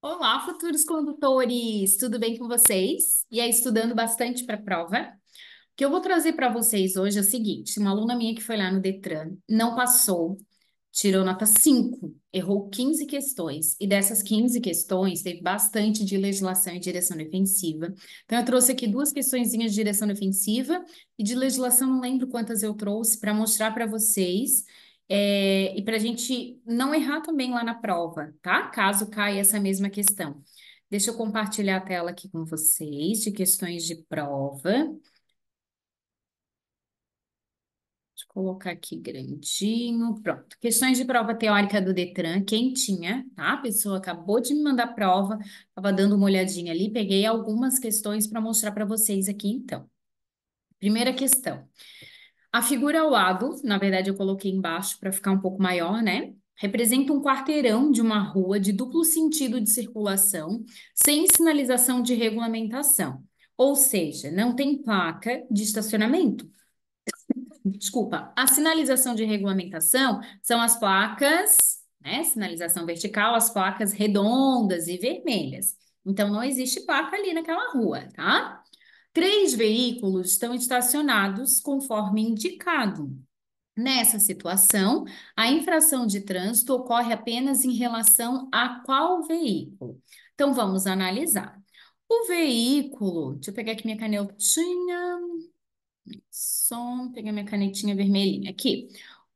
Olá, futuros condutores! Tudo bem com vocês? E aí, estudando bastante para a prova? O que eu vou trazer para vocês hoje é o seguinte: uma aluna minha que foi lá no Detran não passou, tirou nota 5, errou 15 questões, e dessas 15 questões teve bastante de legislação e direção defensiva. Então, eu trouxe aqui duas questõezinhas de direção defensiva e de legislação, não lembro quantas eu trouxe, para mostrar para vocês. E para a gente não errar também lá na prova, tá? Caso caia essa mesma questão. Deixa eu compartilhar a tela aqui com vocês de questões de prova. Deixa eu colocar aqui grandinho. Pronto. Questões de prova teórica do Detran, quem tinha, tá? A pessoa acabou de me mandar a prova, estava dando uma olhadinha ali, peguei algumas questões para mostrar para vocês aqui, então. Primeira questão. A figura ao lado, na verdade eu coloquei embaixo para ficar um pouco maior, né? Representa um quarteirão de uma rua de duplo sentido de circulação, sem sinalização de regulamentação. Ou seja, não tem placa de estacionamento. Desculpa, a sinalização de regulamentação são as placas, né? Sinalização vertical, as placas redondas e vermelhas. Então, não existe placa ali naquela rua, tá? Três veículos estão estacionados conforme indicado. Nessa situação, a infração de trânsito ocorre apenas em relação a qual veículo? Então, vamos analisar. O veículo, deixa eu pegar aqui minha canetinha. Só pegar minha canetinha vermelhinha aqui.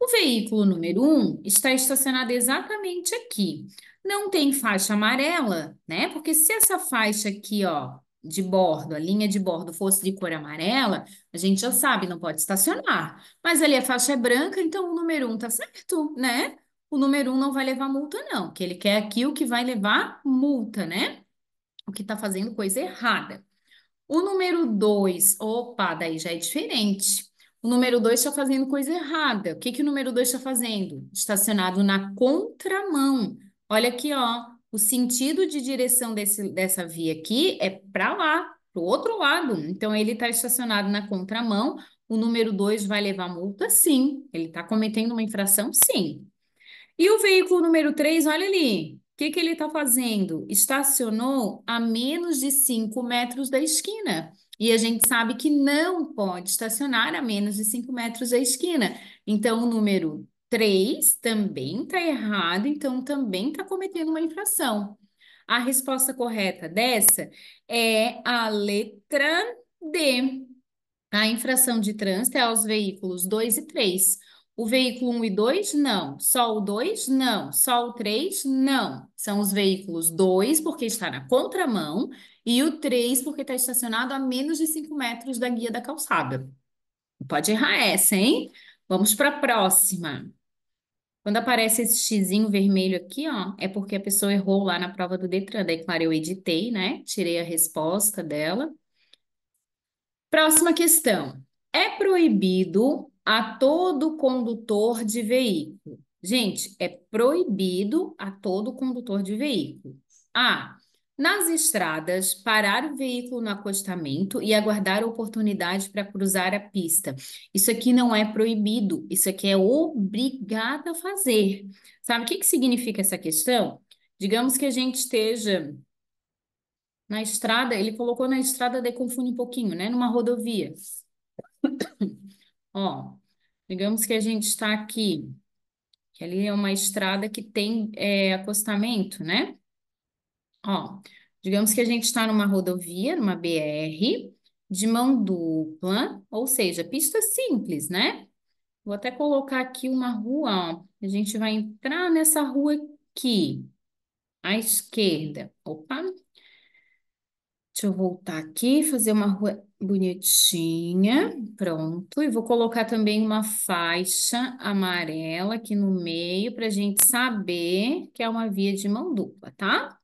O veículo número 1 está estacionado exatamente aqui. Não tem faixa amarela, né? Porque se essa faixa aqui, ó, de bordo, a linha de bordo fosse de cor amarela, a gente já sabe, não pode estacionar. Mas ali a faixa é branca, então o número 1 tá certo, né? O número 1 não vai levar multa, não. Que ele quer aqui o que vai levar multa, né? O que tá fazendo coisa errada. O número 2, opa, daí já é diferente. O número 2 está fazendo coisa errada. O que que o número 2 está fazendo? Estacionado na contramão. Olha aqui, ó. O sentido de direção dessa via aqui é para lá, para o outro lado. Então, ele está estacionado na contramão. O número 2 vai levar multa? Sim. Ele está cometendo uma infração? Sim. E o veículo número 3, olha ali. O que que ele está fazendo? Estacionou a menos de 5 metros da esquina. E a gente sabe que não pode estacionar a menos de 5 metros da esquina. Então, o número 3 também está errado, então também está cometendo uma infração. A resposta correta dessa é a letra D. A infração de trânsito é aos veículos 2 e 3. O veículo 1 e 2, não. Só o 2, não. Só o 3, não. São os veículos 2, porque está na contramão, e o 3, porque está estacionado a menos de 5 metros da guia da calçada. Pode errar essa, hein? Vamos para a próxima. Quando aparece esse xizinho vermelho aqui, ó, é porque a pessoa errou lá na prova do Detran. Daí, claro, eu editei, né? Tirei a resposta dela. Próxima questão. É proibido a todo condutor de veículo. Gente, é proibido a todo condutor de veículo. A. Nas estradas, parar o veículo no acostamento e aguardar a oportunidade para cruzar a pista. Isso aqui não é proibido, isso aqui é obrigado a fazer. Sabe o que que significa essa questão? Digamos que a gente esteja na estrada, ele colocou na estrada, daí confunde um pouquinho, né? Numa rodovia. Ó, digamos que a gente está aqui, que ali é uma estrada que tem acostamento, né? Ó, digamos que a gente está numa rodovia, numa BR, de mão dupla, ou seja, pista simples, né? Vou até colocar aqui uma rua, ó. A gente vai entrar nessa rua aqui, à esquerda. Opa, deixa eu voltar aqui, fazer uma rua bonitinha. Pronto. E vou colocar também uma faixa amarela aqui no meio para a gente saber que é uma via de mão dupla, tá?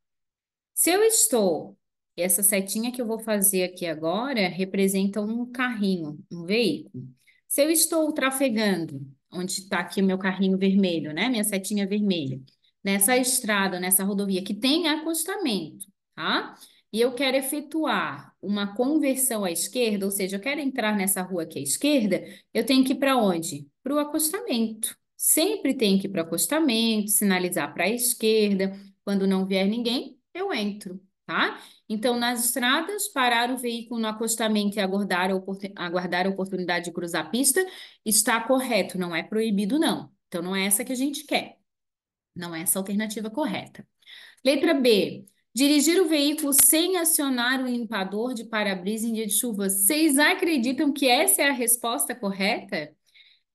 Se eu estou, essa setinha que eu vou fazer aqui agora representa um carrinho, um veículo. Se eu estou trafegando, onde está aqui o meu carrinho vermelho, né? Minha setinha vermelha, nessa estrada, nessa rodovia que tem acostamento, tá? E eu quero efetuar uma conversão à esquerda, ou seja, eu quero entrar nessa rua aqui à esquerda, eu tenho que ir para onde? Para o acostamento. Sempre tem que ir para o acostamento, sinalizar para a esquerda. Quando não vier ninguém, eu entro, tá? Então, nas estradas, parar o veículo no acostamento e aguardar a oportunidade de cruzar a pista está correto, não é proibido, não. Então, não é essa que a gente quer, não é essa a alternativa correta. Letra B. Dirigir o veículo sem acionar o limpador de para-brisa em dia de chuva. Vocês acreditam que essa é a resposta correta?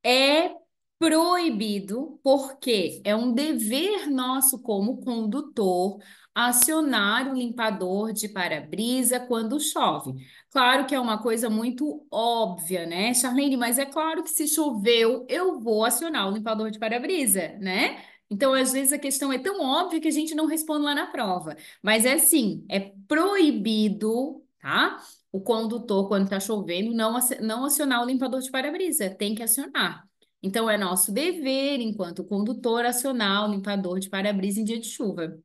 É proibido, porque é um dever nosso como condutor acionar o limpador de para-brisa quando chove. Claro que é uma coisa muito óbvia, né, Charlene? Mas é claro que se choveu, eu vou acionar o limpador de para-brisa, né? Então, às vezes, a questão é tão óbvia que a gente não responde lá na prova. Mas é assim, é proibido, tá? O condutor, quando está chovendo, não acionar o limpador de para-brisa. Tem que acionar. Então, é nosso dever, enquanto condutor, acionar o limpador de para-brisa em dia de chuva.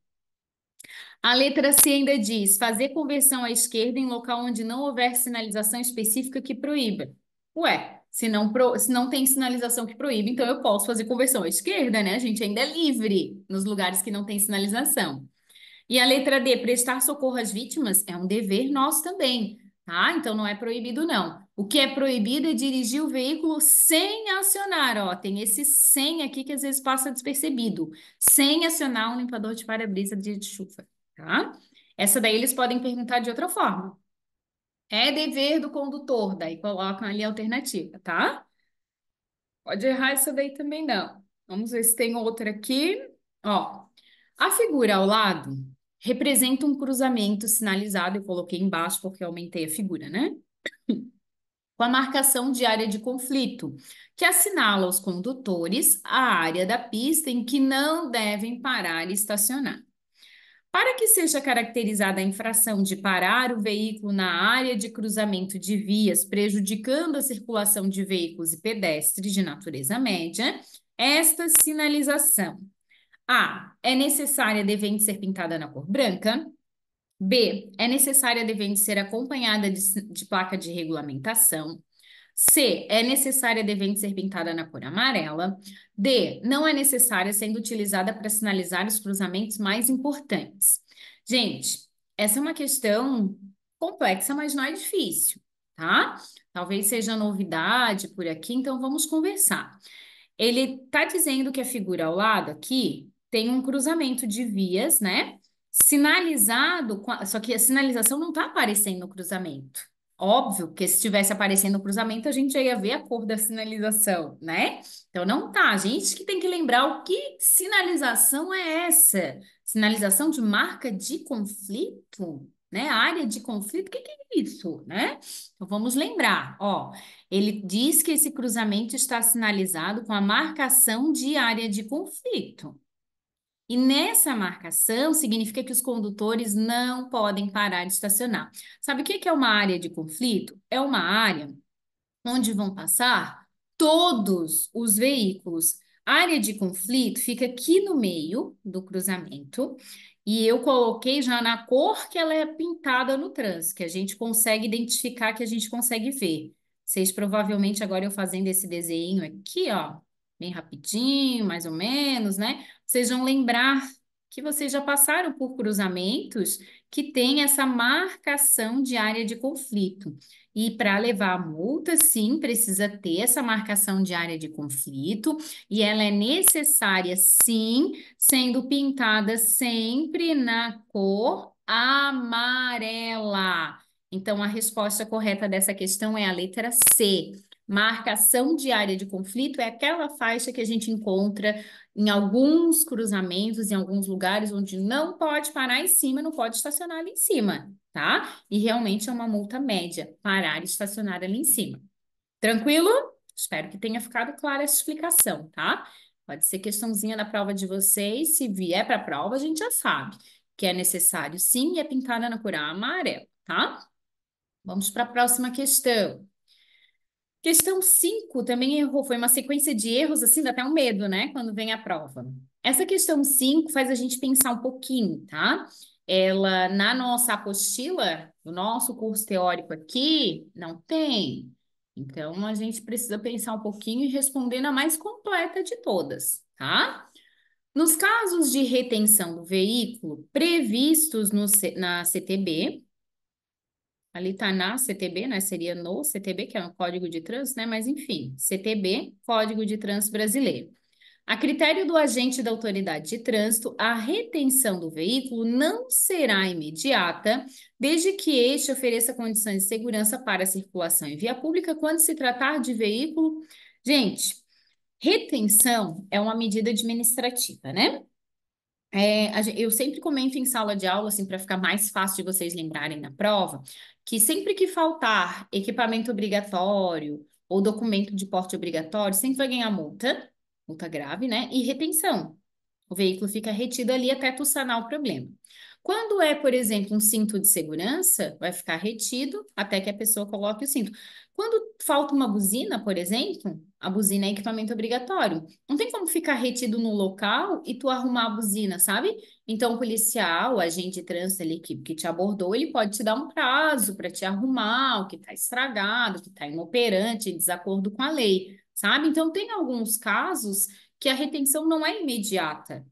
A letra C ainda diz: fazer conversão à esquerda em local onde não houver sinalização específica que proíba. Ué, se não tem sinalização que proíbe, então eu posso fazer conversão à esquerda, né? A gente ainda é livre nos lugares que não tem sinalização. E a letra D, prestar socorro às vítimas, é um dever nosso também, tá? Então não é proibido, não. O que é proibido é dirigir o veículo sem acionar, ó. Tem esse sem aqui que às vezes passa despercebido. Sem acionar um limpador de para-brisa de dia de chuva, tá? Essa daí eles podem perguntar de outra forma. É dever do condutor, daí colocam ali a alternativa, tá? Pode errar essa daí também não. Vamos ver se tem outra aqui. Ó, a figura ao lado representa um cruzamento sinalizado. Eu coloquei embaixo porque eu aumentei a figura, né? Com a marcação de área de conflito, que assinala aos condutores a área da pista em que não devem parar e estacionar. Para que seja caracterizada a infração de parar o veículo na área de cruzamento de vias, prejudicando a circulação de veículos e pedestres de natureza média, esta sinalização: A. É necessária devendo ser pintada na cor branca. B. É necessária devendo ser acompanhada de placa de regulamentação. C. É necessária devendo ser pintada na cor amarela. D. Não é necessária sendo utilizada para sinalizar os cruzamentos mais importantes. Gente, essa é uma questão complexa, mas não é difícil, tá? Talvez seja novidade por aqui, então vamos conversar. Ele está dizendo que a figura ao lado aqui tem um cruzamento de vias, né? Sinalizado, só que a sinalização não está aparecendo no cruzamento. Óbvio que se estivesse aparecendo no cruzamento, a gente já ia ver a cor da sinalização, né? Então não tá. A gente que tem que lembrar o que sinalização é essa? Sinalização de marca de conflito, né? Área de conflito, o que que é isso, né? Então vamos lembrar, ó. Ele diz que esse cruzamento está sinalizado com a marcação de área de conflito. E nessa marcação significa que os condutores não podem parar de estacionar. Sabe o que que é uma área de conflito? É uma área onde vão passar todos os veículos. A área de conflito fica aqui no meio do cruzamento e eu coloquei já na cor que ela é pintada no trânsito, que a gente consegue identificar, que a gente consegue ver. Vocês provavelmente agora eu fazendo esse desenho aqui, ó, bem rapidinho, mais ou menos, né? Vocês vão lembrar que vocês já passaram por cruzamentos que tem essa marcação de área de conflito. E para levar a multa, sim, precisa ter essa marcação de área de conflito, e ela é necessária, sim, sendo pintada sempre na cor amarela. Então, a resposta correta dessa questão é a letra C. Marcação de área de conflito é aquela faixa que a gente encontra em alguns cruzamentos, em alguns lugares onde não pode parar em cima, não pode estacionar ali em cima, tá? E realmente é uma multa média parar e estacionar ali em cima. Tranquilo? Espero que tenha ficado clara essa explicação, tá? Pode ser questãozinha da prova de vocês. Se vier para a prova, a gente já sabe que é necessário sim e é pintada na cor amarela, tá? Vamos para a próxima questão. Questão 5 também errou, foi uma sequência de erros, assim, dá até um medo, né, quando vem a prova. Essa questão 5 faz a gente pensar um pouquinho, tá? Ela, na nossa apostila, do nosso curso teórico aqui, não tem. Então, a gente precisa pensar um pouquinho e responder na mais completa de todas, tá? Nos casos de retenção do veículo previstos na CTB, ali está na CTB, né? Seria no CTB, que é um Código de Trânsito, né? Mas enfim, CTB, Código de Trânsito Brasileiro. A critério do agente da autoridade de trânsito, a retenção do veículo não será imediata, desde que este ofereça condições de segurança para a circulação em via pública quando se tratar de veículo. Gente, retenção é uma medida administrativa, né? Eu sempre comento em sala de aula, assim, para ficar mais fácil de vocês lembrarem na prova, que sempre que faltar equipamento obrigatório ou documento de porte obrigatório, sempre vai ganhar multa, multa grave, né? E retenção. O veículo fica retido ali até tu sanar o problema. Quando é, por exemplo, um cinto de segurança, vai ficar retido até que a pessoa coloque o cinto. Quando falta uma buzina, por exemplo, a buzina é equipamento obrigatório. Não tem como ficar retido no local e tu arrumar a buzina, sabe? Então, o policial, o agente de trânsito ali que te abordou, ele pode te dar um prazo para te arrumar o que está estragado, o que está inoperante, em desacordo com a lei, sabe? Então, tem alguns casos que a retenção não é imediata.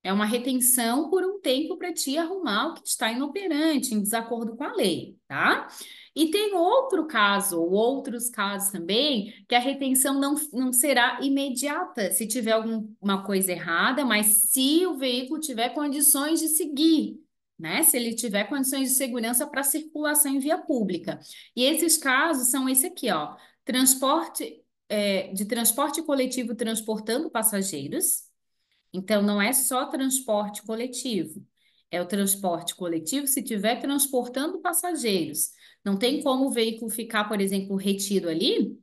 É uma retenção por um tempo para te arrumar o que está inoperante, em desacordo com a lei, tá? E tem outro caso, ou outros casos também, que a retenção não será imediata se tiver alguma coisa errada, mas se o veículo tiver condições de seguir, né? Se ele tiver condições de segurança para circulação em via pública. E esses casos são esse aqui, ó. De transporte coletivo transportando passageiros. Então, não é só transporte coletivo, é o transporte coletivo se estiver transportando passageiros. Não tem como o veículo ficar, por exemplo, retido ali,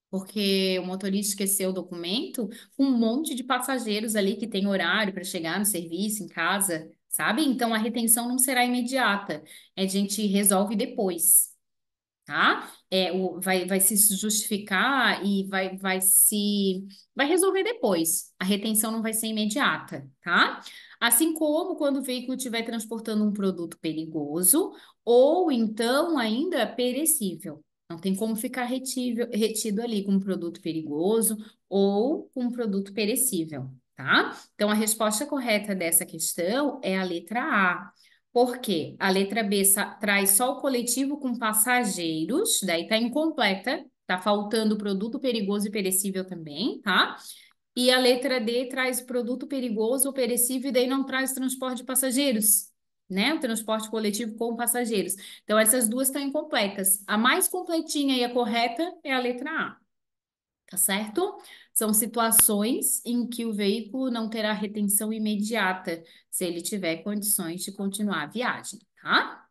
porque o motorista esqueceu o documento, com um monte de passageiros ali que tem horário para chegar no serviço, em casa, sabe? Então, a retenção não será imediata, a gente resolve depois, tá? Vai se justificar e vai resolver depois. A retenção não vai ser imediata, tá? Assim como quando o veículo estiver transportando um produto perigoso ou então ainda perecível. Não tem como ficar retido ali com um produto perigoso ou com um produto perecível, tá? Então, a resposta correta dessa questão é a letra A. Por quê? A letra B traz só o coletivo com passageiros, daí tá incompleta, tá faltando produto perigoso e perecível também, tá? E a letra D traz produto perigoso ou perecível e daí não traz transporte de passageiros, né? O transporte coletivo com passageiros. Então, essas duas estão incompletas. A mais completinha e a correta é a letra A. Tá certo? São situações em que o veículo não terá retenção imediata, se ele tiver condições de continuar a viagem, tá?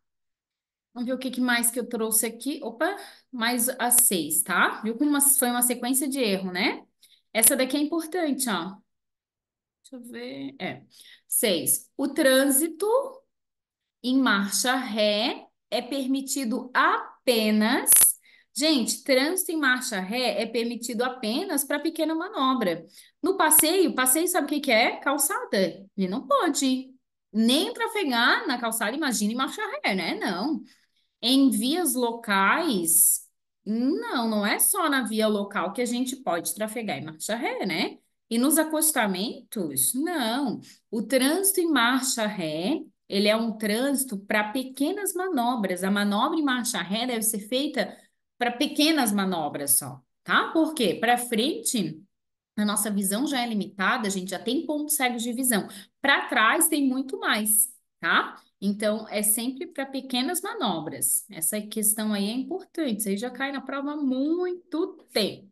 Vamos ver o que mais que eu trouxe aqui. Opa, mais as 6, tá? Viu como foi uma sequência de erro, né? Essa daqui é importante, ó. Deixa eu ver. 6. O trânsito em marcha ré é permitido apenas. Gente, trânsito em marcha ré é permitido apenas para pequena manobra. No passeio, passeio sabe o que que é? Calçada. Ele não pode nem trafegar na calçada, imagina em marcha ré, né? Não. Em vias locais, não é só na via local que a gente pode trafegar em marcha ré, né? E nos acostamentos, não. O trânsito em marcha ré, ele é um trânsito para pequenas manobras. A manobra em marcha ré deve ser feita para pequenas manobras só, tá? Por quê? Para frente, a nossa visão já é limitada, a gente já tem pontos cegos de visão. Para trás tem muito mais, tá? Então, é sempre para pequenas manobras. Essa questão aí é importante, isso aí já cai na prova há muito tempo.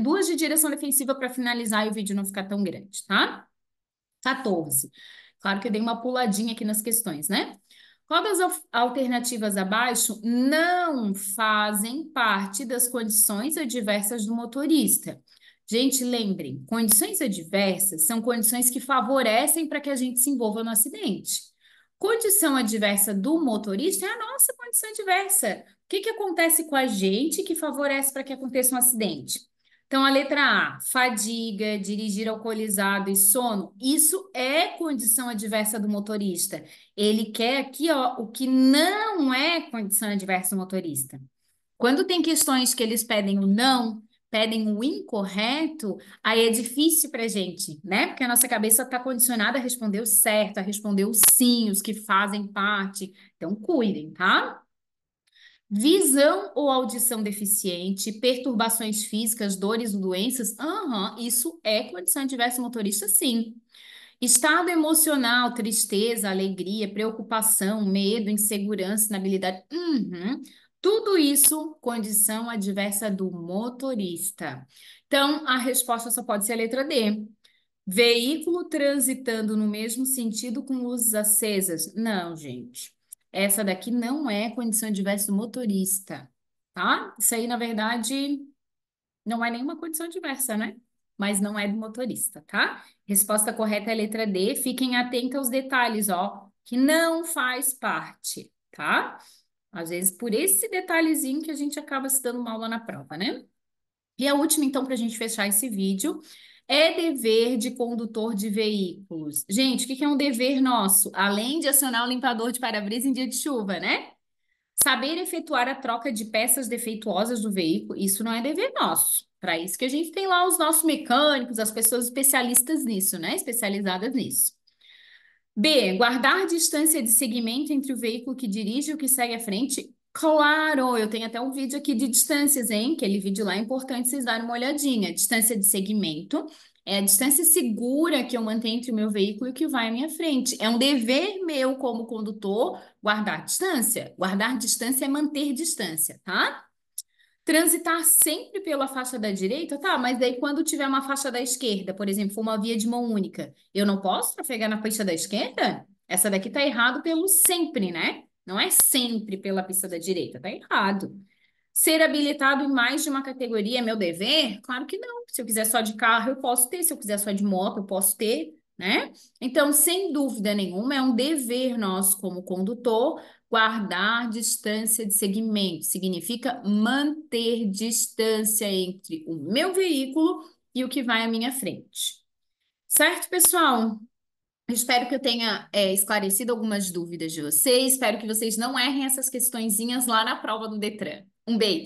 Duas de direção defensiva para finalizar e o vídeo não ficar tão grande, tá? 14. Claro que eu dei uma puladinha aqui nas questões, né? Qual das alternativas abaixo não fazem parte das condições adversas do motorista? Gente, lembrem, condições adversas são condições que favorecem para que a gente se envolva no acidente. Condição adversa do motorista é a nossa condição adversa. O que que acontece com a gente que favorece para que aconteça um acidente? Então, a letra A, fadiga, dirigir alcoolizado e sono, isso é condição adversa do motorista. Ele quer aqui, ó, o que não é condição adversa do motorista. Quando tem questões que eles pedem o não, pedem o incorreto, aí é difícil para gente, né? Porque a nossa cabeça está condicionada a responder o certo, a responder o sim, os que fazem parte. Então, cuidem, tá? Visão ou audição deficiente, perturbações físicas, dores ou doenças? Aham, isso é condição adversa motorista, sim. Estado emocional, tristeza, alegria, preocupação, medo, insegurança, inabilidade. Uhum. Tudo isso, condição adversa do motorista. Então, a resposta só pode ser a letra D. Veículo transitando no mesmo sentido com luzes acesas. Não, gente. Essa daqui não é condição adversa do motorista, tá? Isso aí, na verdade, não é nenhuma condição adversa, né? Mas não é do motorista, tá? Resposta correta é a letra D. Fiquem atentos aos detalhes, ó, que não faz parte, tá? Às vezes, por esse detalhezinho que a gente acaba se dando mal lá na prova, né? E a última, então, para a gente fechar esse vídeo, é dever de condutor de veículos. Gente, o que que é um dever nosso? Além de acionar o limpador de para-brisa em dia de chuva, né? Saber efetuar a troca de peças defeituosas do veículo, isso não é dever nosso. Para isso que a gente tem lá os nossos mecânicos, as pessoas especialistas nisso, né? Especializadas nisso. B, guardar distância de segmento entre o veículo que dirige e o que segue à frente. Claro, eu tenho até um vídeo aqui de distâncias, hein? Aquele vídeo lá é importante vocês darem uma olhadinha. Distância de segmento é a distância segura que eu mantenho entre o meu veículo e o que vai à minha frente. É um dever meu como condutor guardar distância. Guardar distância é manter distância, tá? Transitar sempre pela faixa da direita, tá, mas daí quando tiver uma faixa da esquerda, por exemplo, for uma via de mão única, eu não posso trafegar na pista da esquerda? Essa daqui tá errado pelo sempre, né? Não é sempre pela pista da direita, tá errado. Ser habilitado em mais de uma categoria é meu dever? Claro que não. Se eu quiser só de carro, eu posso ter. Se eu quiser só de moto, eu posso ter, né? Então, sem dúvida nenhuma, é um dever nosso como condutor guardar distância de segmento. Significa manter distância entre o meu veículo e o que vai à minha frente. Certo, pessoal? Espero que eu tenha, esclarecido algumas dúvidas de vocês. Espero que vocês não errem essas questõezinhas lá na prova do Detran. Um beijo.